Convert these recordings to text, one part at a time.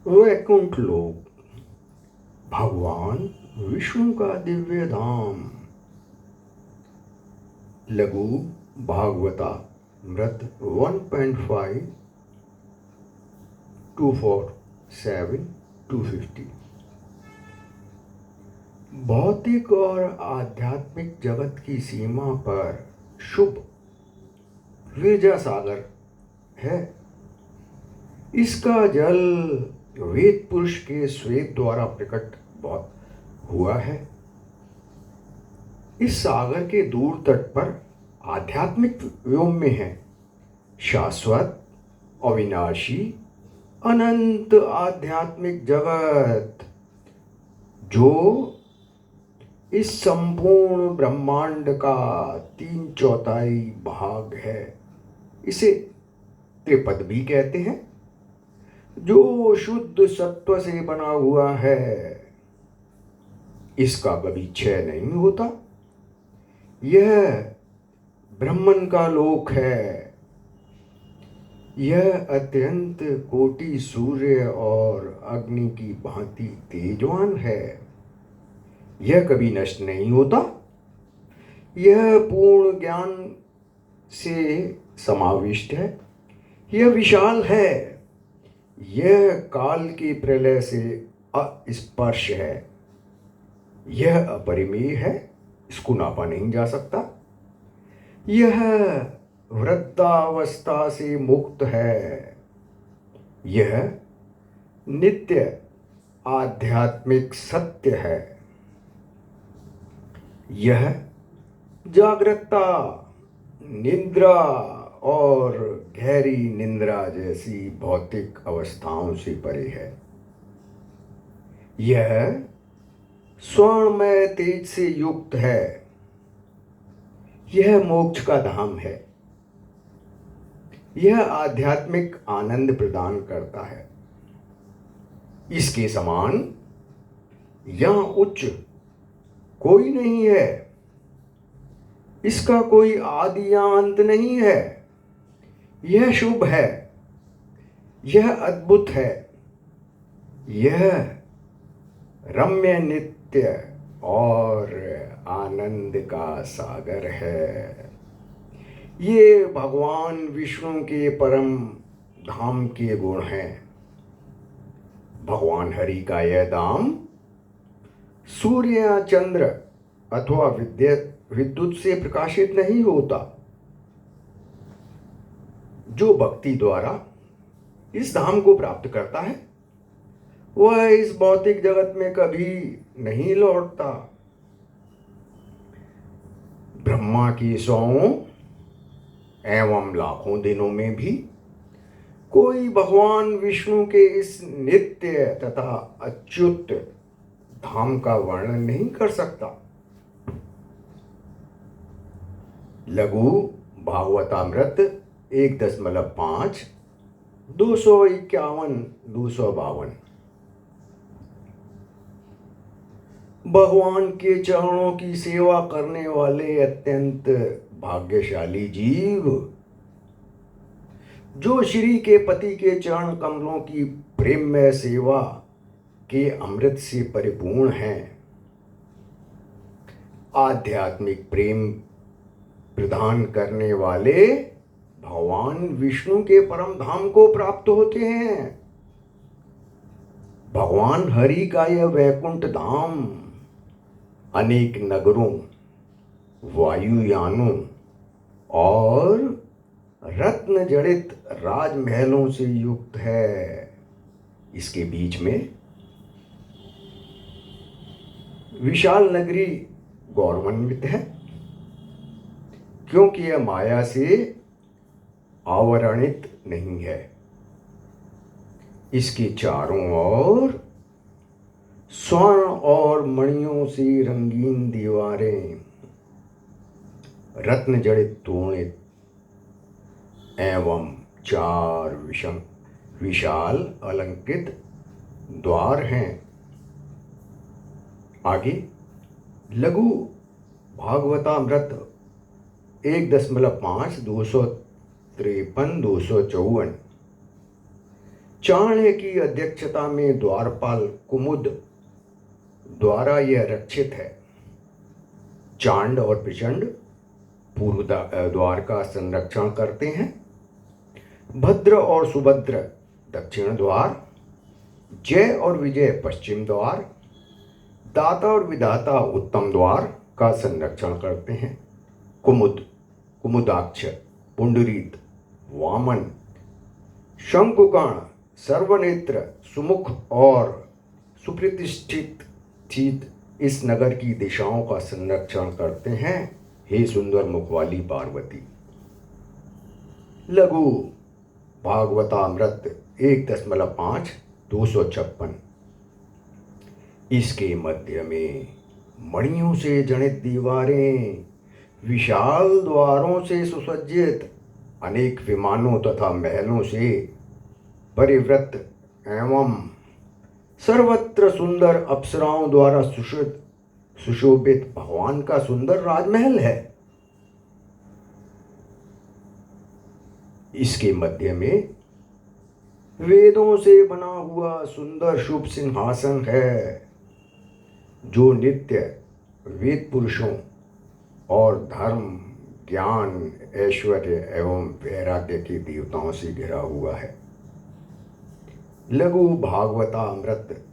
वैकुंठ लोक, भगवान विष्णु का दिव्य धाम। लघु भागवता मृत 1.5 247 250। भौतिक और आध्यात्मिक जगत की सीमा पर शुभ विरजा सागर है। इसका जल वेद पुरुष के श्वेत द्वारा प्रकट बहुत हुआ है। इस सागर के दूर तट पर आध्यात्मिक व्योम में है शाश्वत अविनाशी अनंत आध्यात्मिक जगत, जो इस संपूर्ण ब्रह्मांड का 3/4 भाग है। इसे त्रिपद भी कहते हैं, जो शुद्ध सत्व से बना हुआ है। इसका कभी क्षय नहीं होता। यह ब्रह्मन का लोक है। यह अत्यंत कोटि सूर्य और अग्नि की भांति तेजवान है। यह कभी नष्ट नहीं होता। यह पूर्ण ज्ञान से समाविष्ट है। यह विशाल है। यह काल की प्रलय से अस्पर्श है। यह अपरिमेय है, इसको नापा नहीं जा सकता। यह वृद्धावस्था से मुक्त है। यह नित्य आध्यात्मिक सत्य है। यह जागृतता, निद्रा और गहरी निंद्रा जैसी भौतिक अवस्थाओं से परे है। यह स्वर्णमय तेज से युक्त है। यह मोक्ष का धाम है। यह आध्यात्मिक आनंद प्रदान करता है। इसके समान या उच्च कोई नहीं है। इसका कोई आदि या अंत नहीं है। यह शुभ है। यह अद्भुत है। यह रम्य नित्य और आनंद का सागर है। ये भगवान विष्णु के परम धाम के गुण हैं। भगवान हरि का यह धाम सूर्य या चंद्र अथवा विद्युत से प्रकाशित नहीं होता। जो भक्ति द्वारा इस धाम को प्राप्त करता है, वह इस भौतिक जगत में कभी नहीं लौटता। ब्रह्मा की 100 एवं लाखों दिनों में भी कोई भगवान विष्णु के इस नित्य तथा अच्युत धाम का वर्णन नहीं कर सकता। लघु भागवतामृत 1.5 251 252। भगवान के चरणों की सेवा करने वाले अत्यंत भाग्यशाली जीव, जो श्री के पति के चरण कमलों की प्रेममय सेवा के अमृत से परिपूर्ण हैं, आध्यात्मिक प्रेम प्रदान करने वाले भगवान विष्णु के परम धाम को प्राप्त होते हैं। भगवान हरि का यह वैकुंठ धाम अनेक नगरों, वायुयानों और रत्न जड़ित राजमहलों से युक्त है। इसके बीच में विशाल नगरी गौरवान्वित है, क्योंकि यह माया से आवरणित नहीं है। इसके चारों ओर स्वर्ण और मणियों से रंगीन दीवारें, रत्न जड़ित तोरण एवं 4 विशाल अलंकृत द्वार हैं। आगे लघु भागवतामृत 1.5 253 254। चाणक्य की अध्यक्षता में द्वारपाल कुमुद द्वारा यह रक्षित है। चांड और प्रचंड पूर्व द्वार का संरक्षण करते हैं। भद्र और सुभद्र दक्षिण द्वार, जय और विजय पश्चिम द्वार, दाता और विधाता उत्तम द्वार का संरक्षण करते हैं। कुमुद, कुमुदाक्ष, पुंडरीक, वामन, शंकुकर्ण, सर्वनेत्र, सुमुख और सुप्रतिष्ठित इस नगर की दिशाओं का संरक्षण करते हैं। हे सुंदर मुख वाली पार्वती। लघु भागवतामृत 1.5 256। इसके मध्य में मणियों से जनित दीवारें, विशाल द्वारों से सुसज्जित अनेक विमानों तथा महलों से परिवृत एवं सर्वत्र सुंदर अप्सराओं द्वारा सुशोभित भगवान का सुंदर राजमहल है। इसके मध्य में वेदों से बना हुआ सुंदर शुभ सिंहासन है, जो नित्य वेद पुरुषों और धर्म, ज्ञान, ऐश्वर्य एवं वैराग्य के देवताओं से घिरा हुआ है। लघु भागवतामृत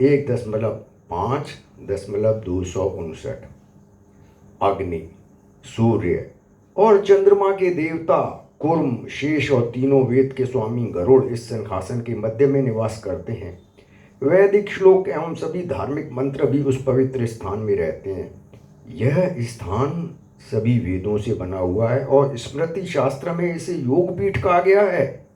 1.5.259। अग्नि, सूर्य और चंद्रमा के देवता कुर्म, शेष और तीनों वेद के स्वामी गरुड़ इस सिंहासन के मध्य में निवास करते हैं। वैदिक श्लोक एवं सभी धार्मिक मंत्र भी उस पवित्र स्थान में रहते हैं। यह स्थान सभी वेदों से बना हुआ है और स्मृति शास्त्र में इसे योगपीठ कहा गया है।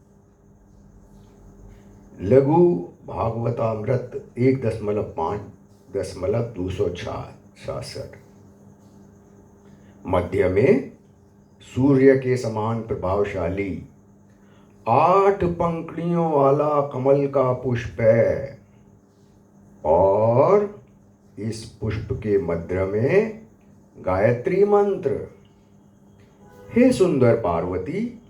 लघु भागवतामृत 1.5.266। मध्य में सूर्य के समान प्रभावशाली 8 पंखुड़ियों वाला कमल का पुष्प है और इस पुष्प के मध्य में गायत्री मंत्र। हे सुंदर पार्वती,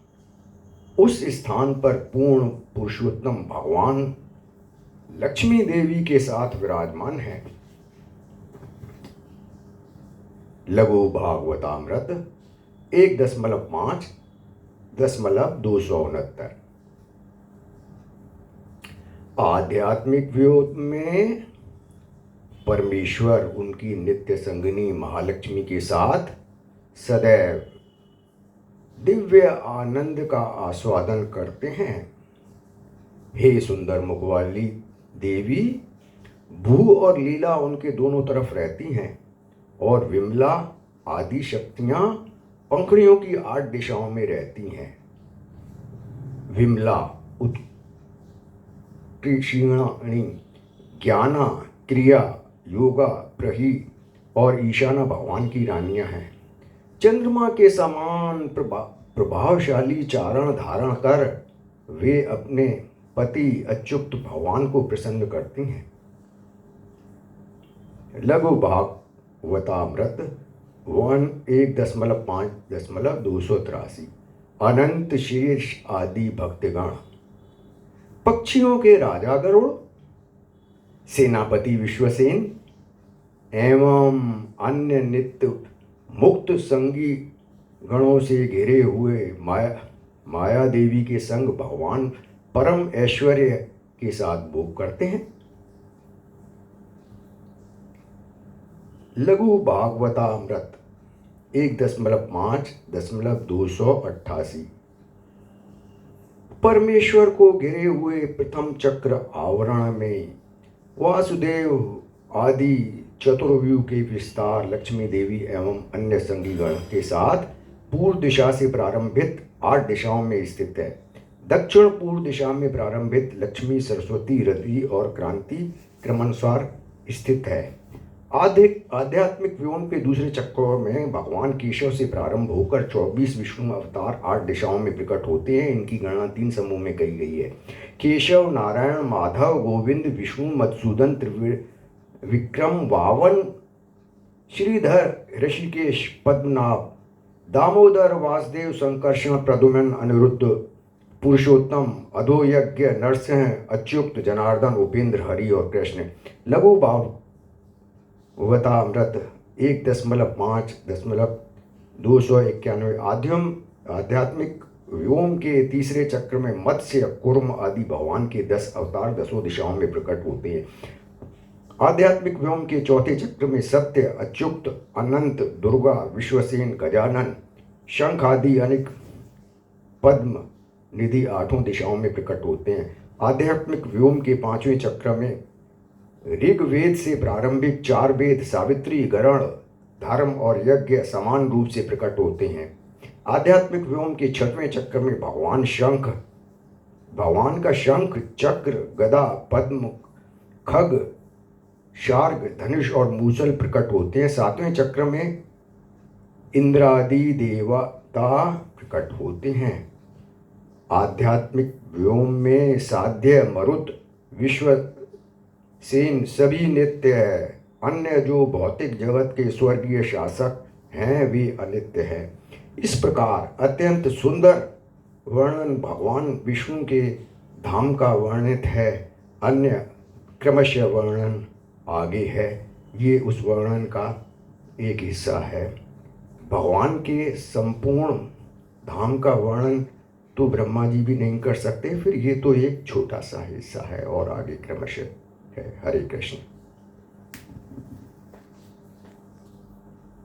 उस स्थान पर पूर्ण पुरुषोत्तम भगवान लक्ष्मी देवी के साथ विराजमान है। लघु भागवतामृत 1.5.269। आध्यात्मिक व्योम में परमेश्वर उनकी नित्य संगिनी महालक्ष्मी के साथ सदैव दिव्य आनंद का आस्वादन करते हैं। हे सुंदर मुख वाली देवी, भू और लीला उनके दोनों तरफ रहती हैं और विमला आदि शक्तियां पंखुड़ियों की 8 दिशाओं में रहती हैं। विमला उत्कृष्णाणी, ज्ञाना, क्रिया, योगा, प्रही और ईशाना भगवान की रानियां हैं। चंद्रमा के समान प्रभावशाली चारण धारण कर वे अपने पति अच्युत भगवान को प्रसन्न करती हैं। लघु भागवतामृत 1.5.283। अनंत शेष आदि भक्तगण, पक्षियों के राजा गरुड़, सेनापति विश्वसेन एवं अन्य नित्य मुक्त संगी गणों से घिरे हुए माया देवी के संग भगवान परम ऐश्वर्य के साथ भोग करते हैं। लघु भागवतामृत 1.5.288। परमेश्वर को घिरे हुए प्रथम चक्र आवरण में वासुदेव आदि चतुर्व्यूह के विस्तार लक्ष्मी देवी एवं अन्य संगी गण के साथ पूर्व दिशा से प्रारंभित 8 दिशाओं में स्थित है। दक्षिण पूर्व दिशा में प्रारंभित लक्ष्मी, सरस्वती, रति और क्रांति क्रमानुसार स्थित है। आध्यात्मिक व्योम के दूसरे चक्र में भगवान केशव से प्रारंभ होकर 24 विष्णु अवतार 8 दिशाओं में प्रकट होते हैं। इनकी गणना 3 समूह में कही गई है। केशव, नारायण, माधव, गोविंद, विष्णु, मधुसूदन, विक्रम, वावन, श्रीधर, ऋषिकेश, पद्मनाभ, दामोदर, वासुदेव, संकर्षण, प्रद्युम्न, अनिरुद्ध, पुरुषोत्तम, अधोयज्ञ, नरसिंह, अच्युत, जनार्दन, उपेंद्र, हरि और कृष्ण। लघु भागवतामृत 1.5.291। आध्यात्मिक व्योम के तीसरे चक्र में मत्स्य, कूर्म आदि भगवान के 10 अवतार 10 दिशाओं में प्रकट होते हैं। आध्यात्मिक व्योम के चौथे चक्र में सत्य, अच्युत, अनंत, दुर्गा, विश्वसेन, गजानन, शंख आदि अनेक पद्म निधि 8 दिशाओं में प्रकट होते हैं। आध्यात्मिक व्योम के 5वें चक्र में ऋग्वेद से प्रारंभिक 4 वेद, सावित्री, गरण, धर्म और यज्ञ समान रूप से प्रकट होते हैं। आध्यात्मिक व्योम के 6वें चक्र में भगवान का शंख, चक्र, गदा, पद्म, खग, शार्ग, धनुष और मूसल प्रकट होते हैं। 7वें चक्र में इंद्रादि देवता प्रकट होते हैं। आध्यात्मिक व्योम में साध्य, मरुत, विश्वसेन सभी नित्य है। अन्य जो भौतिक जगत के स्वर्गीय शासक हैं वे अनित्य हैं। इस प्रकार अत्यंत सुंदर वर्णन भगवान विष्णु के धाम का वर्णित है। अन्य क्रमशः वर्णन आगे है। ये उस वर्णन का एक हिस्सा है। भगवान के संपूर्ण धाम का वर्णन तो ब्रह्मा जी भी नहीं कर सकते, फिर ये तो एक छोटा सा हिस्सा है और आगे क्रमशः है। हरे कृष्ण।